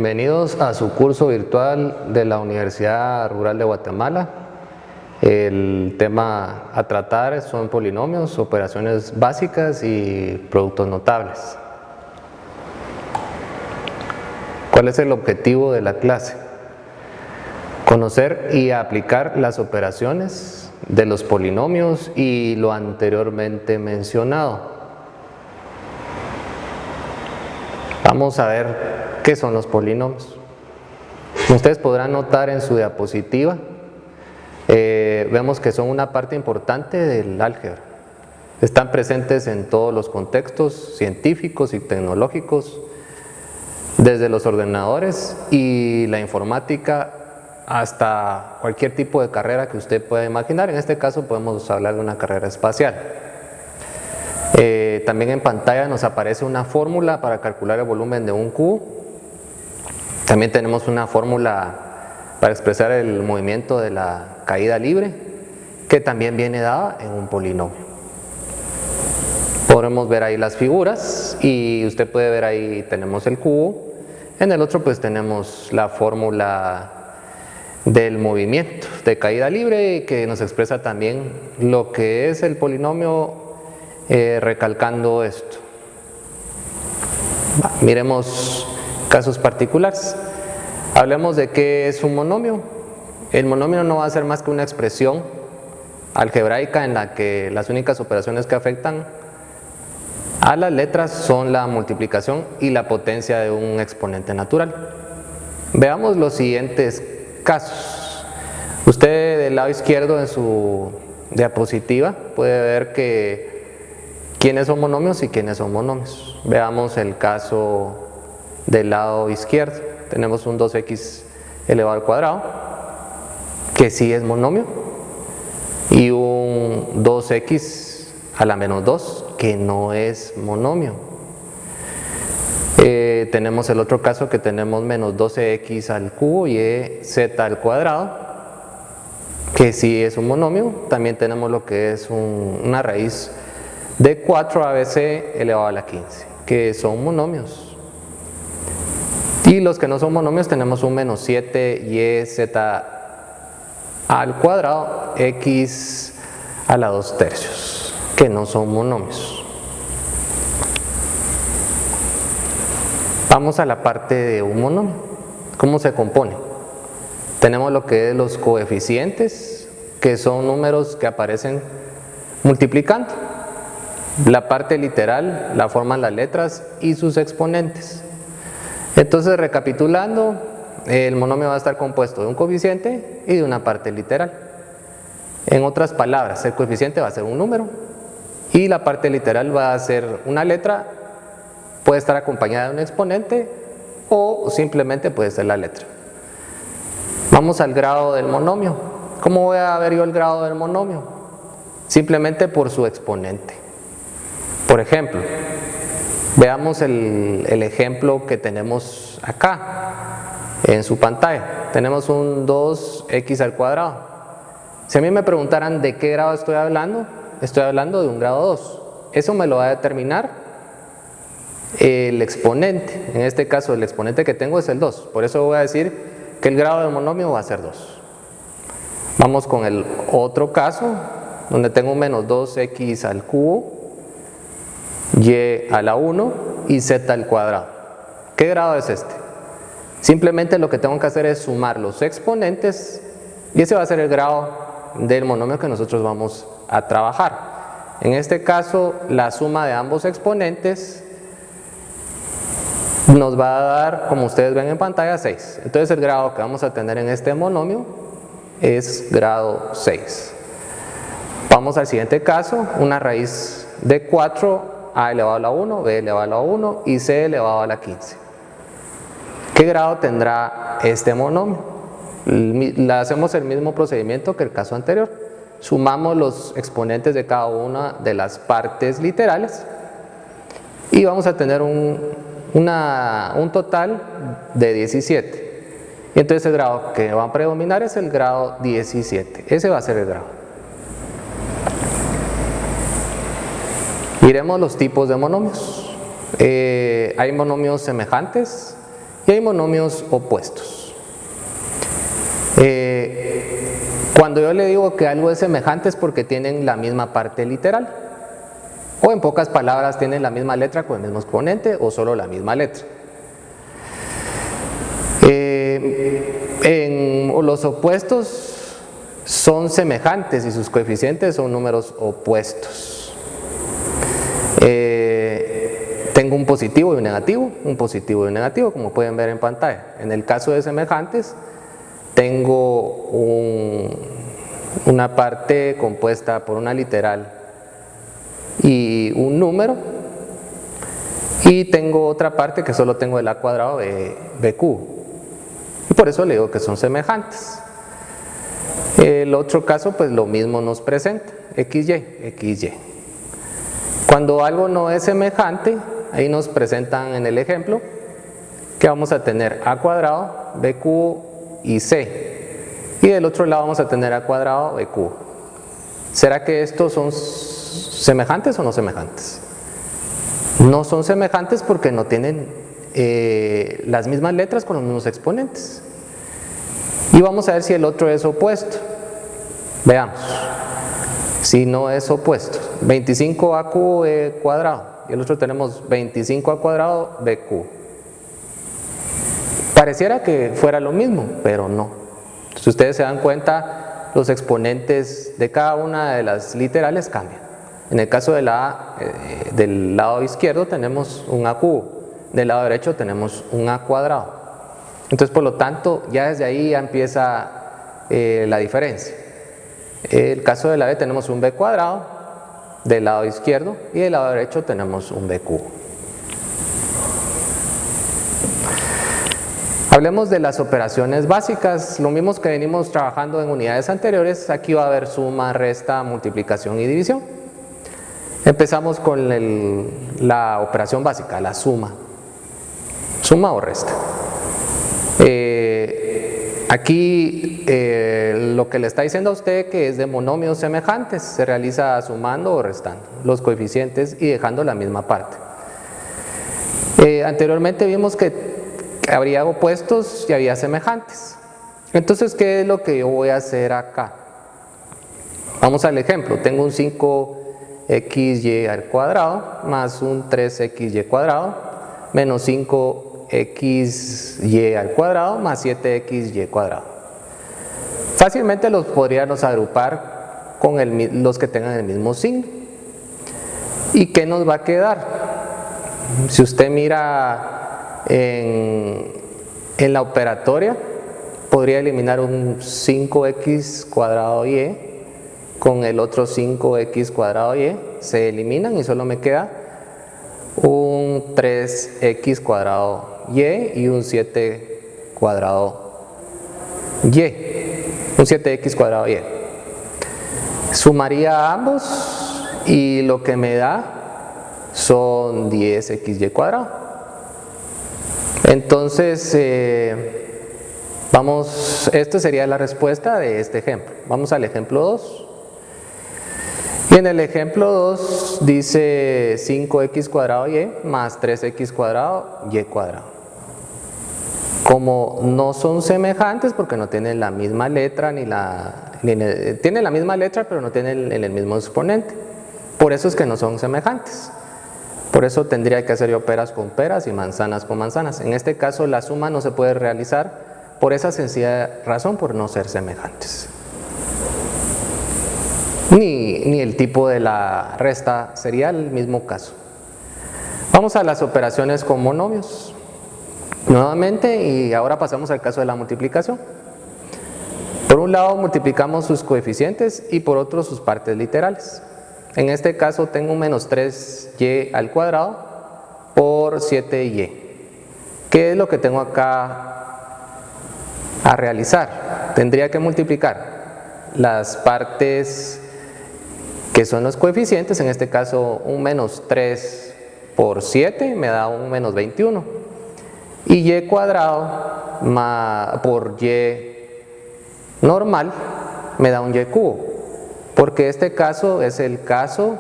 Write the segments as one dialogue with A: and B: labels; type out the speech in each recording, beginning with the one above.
A: Bienvenidos a su curso virtual de la Universidad Rural de Guatemala. El tema a tratar son polinomios, operaciones básicas y productos notables. ¿Cuál es el objetivo de la clase? Conocer y aplicar las operaciones de los polinomios y lo anteriormente mencionado. Vamos a ver qué son los polinomios. Como ustedes podrán notar en su diapositiva, vemos que son una parte importante del álgebra. Están presentes en todos los contextos científicos y tecnológicos, desde los ordenadores y la informática hasta cualquier tipo de carrera que usted pueda imaginar. En este caso podemos hablar de una carrera espacial. También en pantalla nos aparece una fórmula para calcular el volumen de un cubo. También tenemos una fórmula para expresar el movimiento de la caída libre, que también viene dada en un polinomio. Podremos ver ahí las figuras y usted puede ver ahí tenemos el cubo. En el otro pues tenemos la fórmula del movimiento de caída libre, que nos expresa también lo que es el polinomio, recalcando esto. Miremos casos particulares. Hablemos de qué es un monomio. El monomio no va a ser más que una expresión algebraica en la que las únicas operaciones que afectan a las letras son la multiplicación y la potencia de un exponente natural. Veamos los siguientes casos. Usted del lado izquierdo en su diapositiva puede ver que quiénes son monomios y quiénes son monomios. Veamos el caso del lado izquierdo. Tenemos un 2x elevado al cuadrado, que sí es monomio, y un 2x a la menos 2, que no es monomio. Tenemos el otro caso que tenemos menos 12x al cubo y z al cuadrado, que sí es un monomio. También tenemos lo que es una raíz de 4abc elevado a la 15, que son monomios. Y los que no son monomios tenemos un menos 7yz al cuadrado x a la 2/3, que no son monomios. Vamos a la parte de un monomio. ¿Cómo se compone? Tenemos lo que es los coeficientes, que son números que aparecen multiplicando. La parte literal la forman las letras y sus exponentes. Entonces, recapitulando, el monomio va a estar compuesto de un coeficiente y de una parte literal. En otras palabras, el coeficiente va a ser un número y la parte literal va a ser una letra, puede estar acompañada de un exponente o simplemente puede ser la letra. Vamos al grado del monomio. ¿Cómo voy a ver yo el grado del monomio? Simplemente por su exponente. Por ejemplo, veamos el ejemplo que tenemos acá en su pantalla. Tenemos un 2x al cuadrado. Si a mí me preguntaran de qué grado estoy hablando de un grado 2. Eso me lo va a determinar el exponente. En este caso el exponente que tengo es el 2. Por eso voy a decir que el grado del monomio va a ser 2. Vamos con el otro caso, donde tengo un menos 2x al cubo, y a la 1 y z al cuadrado. ¿Qué grado es este? Simplemente lo que tengo que hacer es sumar los exponentes y ese va a ser el grado del monomio que nosotros vamos a trabajar. En este caso, la suma de ambos exponentes nos va a dar, como ustedes ven en pantalla, 6. Entonces el grado que vamos a tener en este monomio es grado 6. Vamos al siguiente caso, una raíz de 4 a elevado a la 1, b elevado a la 1 y c elevado a la 15. ¿Qué grado tendrá este monomio? Hacemos el mismo procedimiento que el caso anterior. Sumamos los exponentes de cada una de las partes literales y vamos a tener un total de 17. Y entonces el grado que va a predominar es el grado 17. Ese va a ser el grado. Miremos los tipos de monomios. Hay monomios semejantes y hay monomios opuestos. Cuando yo le digo que algo es semejante es porque tienen la misma parte literal, o en pocas palabras tienen la misma letra con el mismo exponente o solo la misma letra. Los opuestos son semejantes y sus coeficientes son números opuestos. Tengo un positivo y un negativo, como pueden ver en pantalla. En el caso de semejantes, tengo una parte compuesta por una literal y un número, y tengo otra parte que solo tengo el a cuadrado de bq, y por eso le digo que son semejantes. El otro caso, pues lo mismo nos presenta, xy. Cuando algo no es semejante, ahí nos presentan en el ejemplo que vamos a tener a cuadrado, bq y c, y del otro lado vamos a tener a cuadrado, bq. ¿Será que estos son semejantes o no semejantes? No son semejantes porque no tienen las mismas letras con los mismos exponentes. Y vamos a ver si el otro es opuesto. Veamos. Si no es opuesto, 25ac cuadrado, y el otro tenemos 25a cuadrado bq. Pareciera que fuera lo mismo, pero no. Si ustedes se dan cuenta, los exponentes de cada una de las literales cambian. En el caso de del lado izquierdo tenemos un a cubo, del lado derecho tenemos un a cuadrado. Entonces, por lo tanto, ya desde ahí ya empieza la diferencia. En el caso de la b tenemos un b cuadrado del lado izquierdo y del lado derecho tenemos un b cubo. Hablemos de las operaciones básicas, lo mismo que venimos trabajando en unidades anteriores. Aquí va a haber suma, resta, multiplicación y división. Empezamos con la operación básica, la suma. Suma o resta. Aquí lo que le está diciendo a usted que es de monomios semejantes, se realiza sumando o restando los coeficientes y dejando la misma parte. Anteriormente vimos que habría opuestos y había semejantes. Entonces, ¿qué es lo que yo voy a hacer acá? Vamos al ejemplo. Tengo un 5xy al cuadrado más un 3xy cuadrado menos 5xy al cuadrado más 7xy cuadrado. Fácilmente los podríamos agrupar con los que tengan el mismo signo. ¿Y qué nos va a quedar? Si usted mira en la operatoria, podría eliminar un 5x cuadrado y con el otro 5x cuadrado y, se eliminan y solo me queda un 3x cuadrado y un 7 cuadrado y, un 7x cuadrado y. Sumaría a ambos y lo que me da son 10xy cuadrado. Entonces, esta sería la respuesta de este ejemplo. Vamos al ejemplo 2. Y en el ejemplo 2 dice 5x cuadrado y más 3x cuadrado y cuadrado. Como no son semejantes porque no tienen la misma letra, tienen la misma letra pero no tienen el mismo exponente. Por eso es que no son semejantes. Por eso tendría que hacer yo peras con peras y manzanas con manzanas. En este caso la suma no se puede realizar por esa sencilla razón, por no ser semejantes. Ni el tipo de la resta sería el mismo caso. Vamos a las operaciones con monomios. Nuevamente, y ahora pasamos al caso de la multiplicación. Por un lado multiplicamos sus coeficientes y por otro sus partes literales. En este caso tengo un menos 3y al cuadrado por 7y. ¿Qué es lo que tengo acá a realizar? Tendría que multiplicar las partes que son los coeficientes, en este caso un menos 3 por 7 me da un menos 21. Y y cuadrado por y normal me da un y cubo. Porque este caso es el caso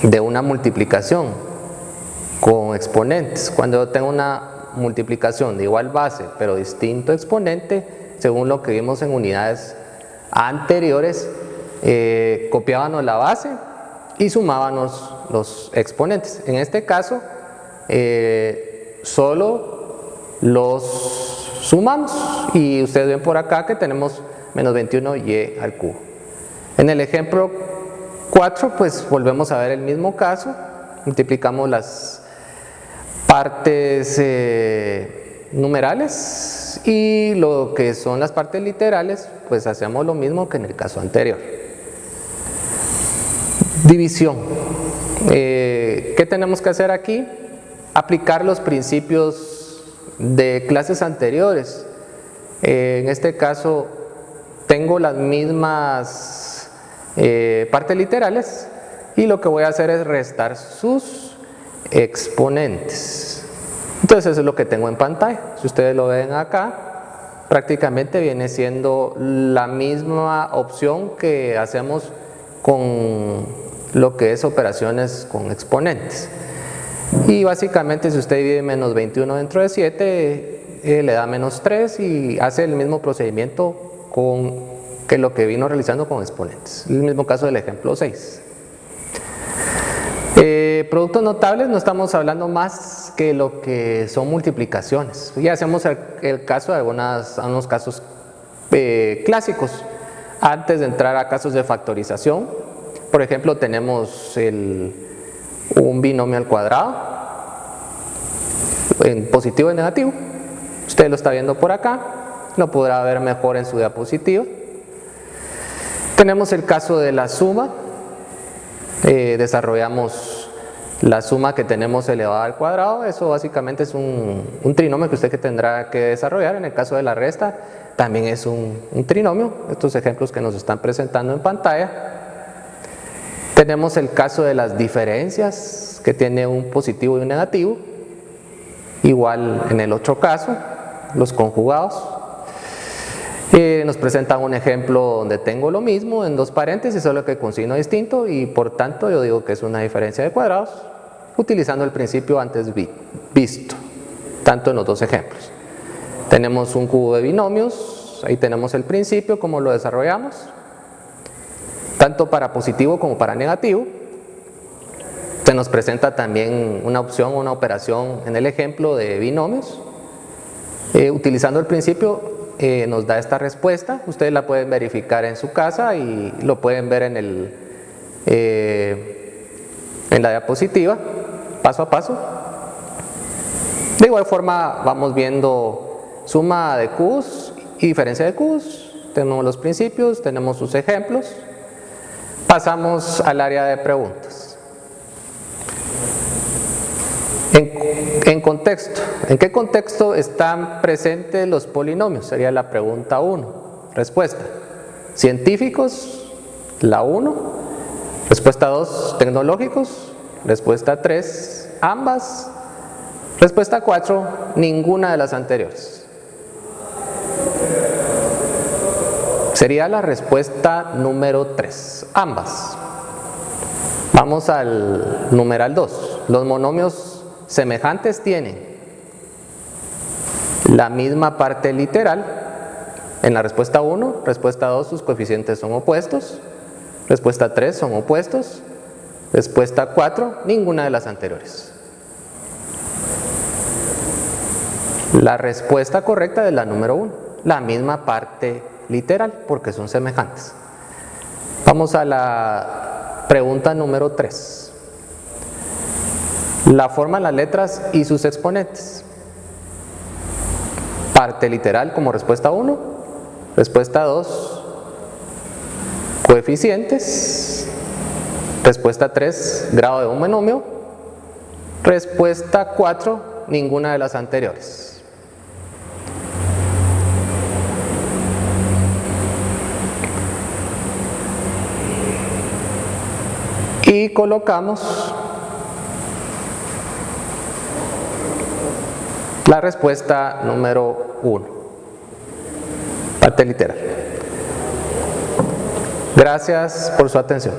A: de una multiplicación con exponentes. Cuando yo tengo una multiplicación de igual base pero distinto exponente, según lo que vimos en unidades anteriores, copiábamos la base y sumábamos los exponentes. En este caso, solo los sumamos y ustedes ven por acá que tenemos menos 21y al cubo. En el ejemplo 4, pues volvemos a ver el mismo caso, multiplicamos las partes numerales y lo que son las partes literales, pues hacemos lo mismo que en el caso anterior. División. ¿Qué tenemos que hacer aquí? Aplicar los principios de clases anteriores. En este caso tengo las mismas partes literales y lo que voy a hacer es restar sus exponentes. Entonces eso es lo que tengo en pantalla. Si ustedes lo ven acá, prácticamente viene siendo la misma opción que hacemos con lo que es operaciones con exponentes. Y básicamente si usted divide menos 21 dentro de 7, le da menos 3 y hace el mismo procedimiento que lo que vino realizando con exponentes. El mismo caso del ejemplo 6. Productos notables no estamos hablando más que lo que son multiplicaciones. Ya hacemos el caso de algunos casos clásicos. Antes de entrar a casos de factorización, por ejemplo, tenemos un binomio al cuadrado, en positivo y negativo. Usted lo está viendo por acá, lo podrá ver mejor en su diapositiva. Tenemos el caso de la suma. Desarrollamos la suma que tenemos elevada al cuadrado. Eso básicamente es un trinomio que usted tendrá que desarrollar. En el caso de la resta también es un trinomio. Estos ejemplos que nos están presentando en pantalla. Tenemos el caso de las diferencias, que tiene un positivo y un negativo. Igual en el otro caso, los conjugados. Nos presentan un ejemplo donde tengo lo mismo en dos paréntesis, solo que con signo distinto, y por tanto yo digo que es una diferencia de cuadrados utilizando el principio antes visto, tanto en los dos ejemplos. Tenemos un cubo de binomios, ahí tenemos el principio, cómo lo desarrollamos, tanto para positivo como para negativo. Se nos presenta también una opción, una operación en el ejemplo de binomios. Utilizando el principio nos da esta respuesta. Ustedes la pueden verificar en su casa y lo pueden ver en la diapositiva, paso a paso. De igual forma vamos viendo suma de cubos y diferencia de cubos. Tenemos los principios, tenemos sus ejemplos. Pasamos al área de preguntas. En contexto, ¿en qué contexto están presentes los polinomios? Sería la pregunta 1. Respuesta: científicos, la 1. Respuesta 2, tecnológicos. Respuesta 3, ambas. Respuesta 4, ninguna de las anteriores. Sería la respuesta número 3, ambas. Vamos al numeral 2. Los monomios semejantes tienen la misma parte literal. En la respuesta 1, respuesta 2, sus coeficientes son opuestos. Respuesta 3, son opuestos. Respuesta 4, ninguna de las anteriores. La respuesta correcta es la número 1, la misma parte literal, porque son semejantes. Vamos a la pregunta número 3. La forma de las letras y sus exponentes. Parte literal como respuesta 1. Respuesta 2, coeficientes. Respuesta 3, grado de un binomio. Respuesta 4, ninguna de las anteriores. Y colocamos la respuesta número 1, parte literal. Gracias por su atención.